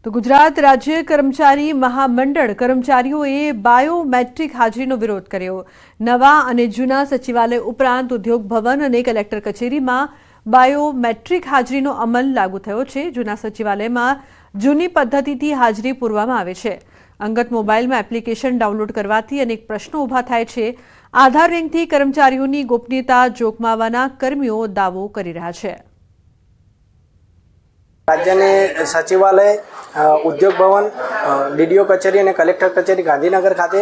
તો ગુજરાત રાજ્ય કર્મચારી મહામંડળ કર્મચારીઓએ બાયોમેટ્રિક હાજરીનો વિરોધ કર્યો। નવા અને જૂના સચિવાલય ઉપરાંત ઉદ્યોગ ભવન અને કલેક્ટર કચેરીમાં બાયોમેટ્રિક હાજરીનો અમલ લાગુ થયો છે। જૂના સચિવાલયમાં જૂની પદ્ધતિથી હાજરી પૂરવામાં આવે છે। અંગત મોબાઈલમાં એપ્લિકેશન ડાઉનલોડ કરવાથી અનેક પ્રશ્નો ઊભા થાય છે। આધાર લિંકથી કર્મચારીઓની ગોપનીયતા જોખમાવવાના કર્મીઓ દાવો કરી રહ્યા છે। રાજ્યની સચિવાલય ઉદ્યોગ ભવન ડીડીઓ કચેરી અને કલેક્ટર કચેરી ગાંધીનગર ખાતે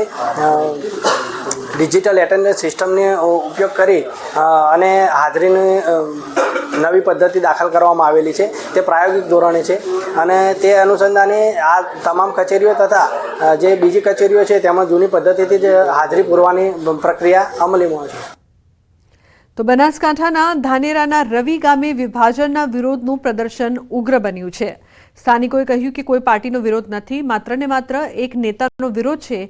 ડિજિટલ એટેન્ડન્સ સિસ્ટમનો ઉપયોગ કરી અને હાજરીની નવી પદ્ધતિ દાખલ કરવામાં આવેલી છે। તે પ્રાયોગિક ધોરણે છે અને તે અનુસંધાને આ તમામ કચેરીઓ તથા જે બીજી કચેરીઓ છે તેમાં જૂની પદ્ધતિથી જ હાજરી પૂરવાની પ્રક્રિયા અમલીમાં છે। તો બનાસકાંઠાના ધાનેરાના રવિ ગામે વિભાજનના વિરોધનું પ્રદર્શન ઉગ્ર બન્યું છે। સ્થાનિકોએ કહ્યું કે કોઈ પાર્ટીનો વિરોધ નથી, માત્ર ને માત્ર એક નેતાનો વિરોધ છે।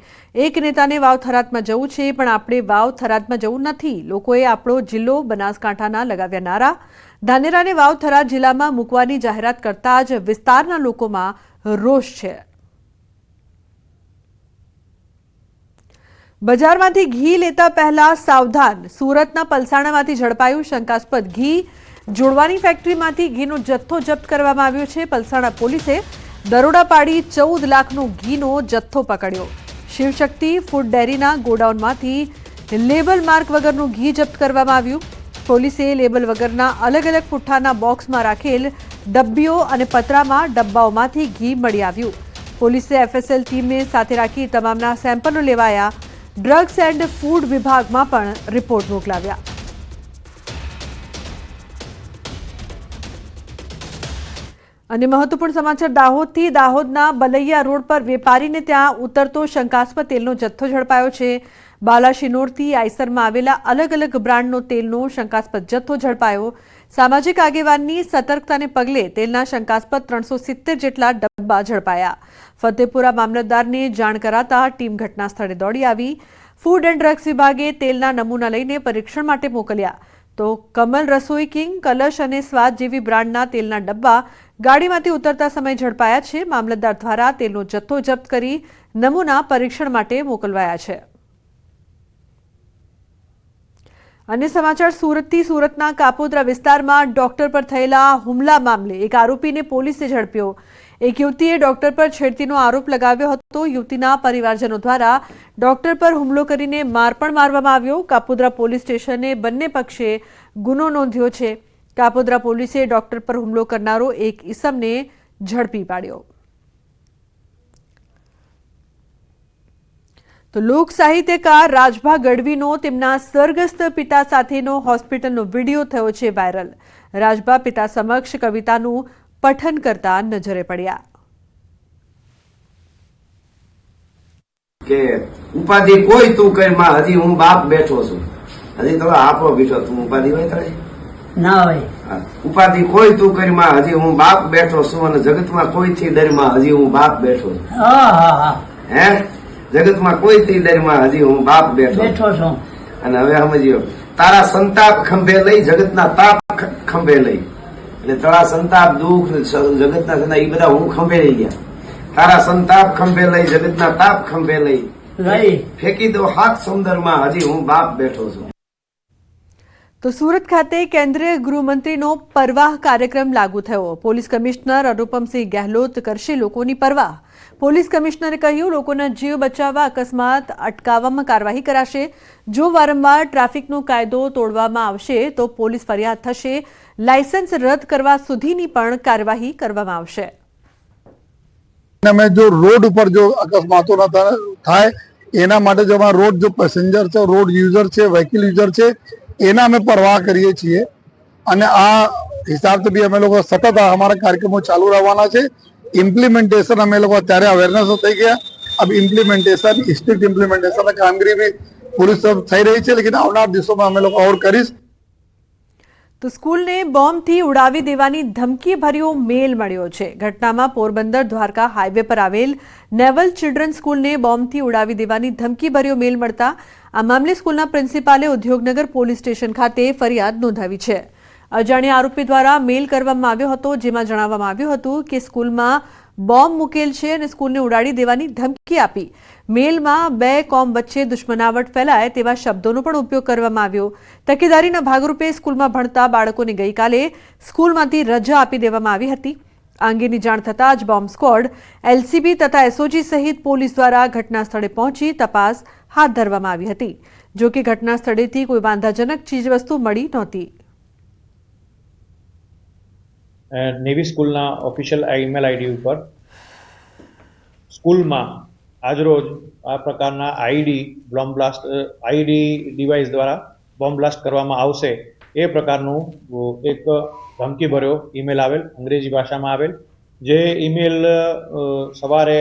એક નેતાને વાવ થરાદમાં જવું છે, પણ આપણે વાવ થરાદમાં જવું નથી। લોકોએ આપણો જિલ્લો બનાસકાંઠાના લગાવ્યા નારા। ધાનેરાને વાવ થરાદ જિલ્લામાં મૂકવાની જાહેરાત કરતા જ વિસ્તારના લોકોમાં રોષ છે। બજારમાંથી ઘી લેતા પહેલા સાવધાન। સુરતના પલસાણામાંથી ઝડપાયું શંકાસ્પદ ઘી। જોડવાની ફેક્ટરીમાંથી ઘીનો જથ્થો જપ્ત કરવામાં આવ્યો છે। પલસાણા પોલીસે દરોડા પાડી 14 લાખનો ઘીનો જથ્થો પકડ્યો। શિવશક્તિ ફૂડ ડેરીના ગોડાઉનમાંથી લેબલ માર્ક વગરનું ઘી જપ્ત કરવામાં આવ્યું। પોલીસે લેબલ વગરના અલગ અલગ પુઠ્ઠાના બોક્સમાં રાખેલ ડબ્બીઓ અને પતરામાં ડબ્બાઓમાંથી ઘી મળી આવ્યું। પોલીસે એફએસએલ ટીમને સાથે રાખી તમામના સેમ્પલો લેવાયા। ડ્રગ્સ એન્ડ ફૂડ વિભાગમાં પણ રિપોર્ટ મોકલાવ્યા। અને મહત્વપૂર્ણ સમાચાર દાહોદથી। દાહોદના બલૈયા રોડ પર વેપારીને ત્યાં ઉતરતો શંકાસ્પદ તેલનો જથ્થો ઝડપાયો છે। બાલાશિનોરથી આઈસરમાં આવેલા અલગ અલગ બ્રાન્ડનો તેલનો શંકાસ્પદ જથ્થો ઝડપાયો। સામાજિક આગેવાનની સતર્કતાને પગલે તેલના શંકાસ્પદ 370 જેટલા ડબ્બા ઝડપાયા। ફતેપુરા મામલતદારને જાણ કરાતા ટીમ ઘટના સ્થળે દોડી આવી। ફૂડ એન્ડ ડ્રગ્સ વિભાગે તેલના નમૂના લઈને પરીક્ષણ માટે મોકલ્યા। તો કમલ રસોઈ કિંગ, કલશ અને સ્વાદ જેવી બ્રાન્ડના તેલના ડબ્બા ગાડીમાંથી ઉતરતા સમયે ઝડપાયા છે। મામલતદાર દ્વારા તેલનો જથ્થો જપ્ત કરી નમૂના પરીક્ષણ માટે મોકલવાયા છે। અન્ય સમાચાર સુરતથી। સુરતના કાપોદ્રા વિસ્તારમાં ડોક્ટર પર થયેલા હુમલા મામલે એક આરોપીને પોલીસે ઝડપ્યો। એક યુવતીએ ડોક્ટર પર છેડતીનો આરોપ લગાવ્યો હતો। યુવતીના પરિવારજનો દ્વારા ડોક્ટર પર હુમલો કરીને માર પણ મારવામાં આવ્યો। કાપોદ્રા પોલીસ સ્ટેશને બંને પક્ષે ગુનો નોંધ્યો છે। કાપોદ્રા પોલીસે ડોક્ટર પર હુમલો કરનારો એક ઈસમને ઝડપી પાડ્યો। તો લોક સાહિત્યકાર રાજભા ગઢવીનો તેમના સ્વર્ગસ્થ પિતા સાથેનો હોસ્પિટલનો વિડીયો થયો છે વાયરલ। રાજભા પિતા સમક્ષ કવિતાનું પઠન કરતા નજરે પડ્યા। કે ઉપાધિ કોઈ તું કર માં હજી હું બાપ બેઠો છું। હજી તો આપો બેઠો તું ઉપાધિ હોય તારી ના હોય। ઉપાધિ કોઈ તું કરી માં હજી હું બાપ બેઠો છું અને જગતમાં કોઈથી ડરમાં હજી હું બાપ બેઠો છું। હે જગતમાં કોઈથી ડરમાં હજી હું બાપ બેઠો છું। અને હવે સમજ્યો તારા સંતાપ ખંભે લઈ જગતના તાપ ખંભે લઈ, એટલે તારા સંતાપ દુઃખ જગતના એ બધા હું ખંભે લઈ ગયા। તારા સંતાપ ખંભે લઈ જગતના તાપ ખંભે લઈ ફેંકી દો હાથ સમુદ્રમાં હજી હું બાપ બેઠો છું। તો સુરત ખાતે કેન્દ્રીય ગૃહમંત્રીનો પરવાહ કાર્યક્રમ લાગુ થયો। પોલીસ કમિશનર અનુપમસિંહ ગહેલોત કરશે લોકોની પરવાહ। પોલીસ કમિશનરે કહ્યું, લોકોના જીવ બચાવવા અકસ્માત અટકાવવામાં કાર્યવાહી કરાશે। જો વારંવાર ટ્રાફિકનો કાયદો તોડવામાં આવશે તો પોલીસ ફરિયાદ થશે। લાયસન્સ રદ કરવા સુધીની પણ કાર્યવાહી કરવામાં આવશે। जो रोड पर जो अकस्मातों न थाय एना माटे जो रोड जो पैसेंजर છે, रोड यूजर છે, व्हीकल यूजर છે, एना અમે परवाह કરીએ છીએ અને આ હિસાબથી બી અમે લોકો સતત અમારા કાર્યક્રમો ચાલુ રહેવાના છે। ઇમ્પ્લિમેન્ટેશન અમે લોકો અત્યારે અવેરનેસ થઈ ગયા। अब इम्प्लीमेंटेशन स्ट्रिक्ट इम्प्लीमेंटेशन कामगिरी भी पुलिस सब થઈ રહી છે, लेकिन આવનાર દિવસોમાં અમે લોકો और કરીશ। તો સ્કૂલને બોમ્બથી ઉડાવી દેવાની ધમકી ભર્યો મેલ મળ્યો છે। ઘટનામાં પોરબંદર દ્વારકા હાઈવે પર આવેલ નેવલ ચિલ્ડ્રન સ્કૂલને બોમ્બથી ઉડાવી દેવાની ધમકી ભર્યો મેલ મળતા આ મામલે સ્કૂલના પ્રિન્સિપાલે ઉદ્યોગનગર પોલીસ સ્ટેશન ખાતે ફરિયાદ નોંધાવી છે। અજાણ્યા આરોપી દ્વારા મેલ કરવામાં આવ્યો હતો, જેમાં જણાવવામાં આવ્યું હતું કે સ્કૂલમાં બોમ્બ મૂકેલ છે અને સ્કૂલને ઉડાડી દેવાની ધમકી આપી. મેલમાં બે કોમ વચ્ચે દુશ્મનાવટ ફેલાય તેવા શબ્દોનો પણ ઉપયોગ કરવામાં આવ્યો. તકેદારીના ભાગરૂપે સ્કૂલમાં ભણતા બાળકોને ગઈકાલે સ્કૂલમાંથી રજા આપી દેવામાં આવી હતી. આ અંગેની જાણ થતાં જ બોમ્બ સ્ક્વોડ, એલસીબી તથા એસઓજી સહિત પોલીસ દ્વારા ઘટના સ્થળે પહોંચી તપાસ હાથ ધરવામાં આવી હતી. જો કે ઘટના સ્થળેથી કોઈ વાંધાજનક ચીજવસ્તુ મળી નહોતી. નેવી સ્કૂલના ઓફિશિયલ ઈમેલ આઈડી ઉપર સ્કૂલમાં આજરોજ આ પ્રકારના આઈડી ડિવાઇસ દ્વારા બોમ્બ બ્લાસ્ટ કરવામાં આવશે એ પ્રકારનું એક ધમકીભર્યો ઈમેલ આવેલ, અંગ્રેજી ભાષામાં આવેલ. જે ઈમેલ સવારે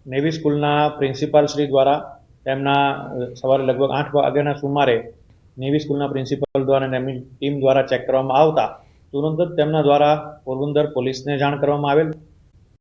નેવી સ્કૂલના પ્રિન્સિપાલ શ્રી દ્વારા તેમના સવારે લગભગ 8 વાગ્યાના સુમારે નેવી સ્કૂલના પ્રિન્સિપલ દ્વારા તેમની ટીમ દ્વારા ચેક કરવામાં આવતા તુરંત જ તેમના દ્વારા પોરબંદર પોલીસને જાણ કરવામાં આવેલ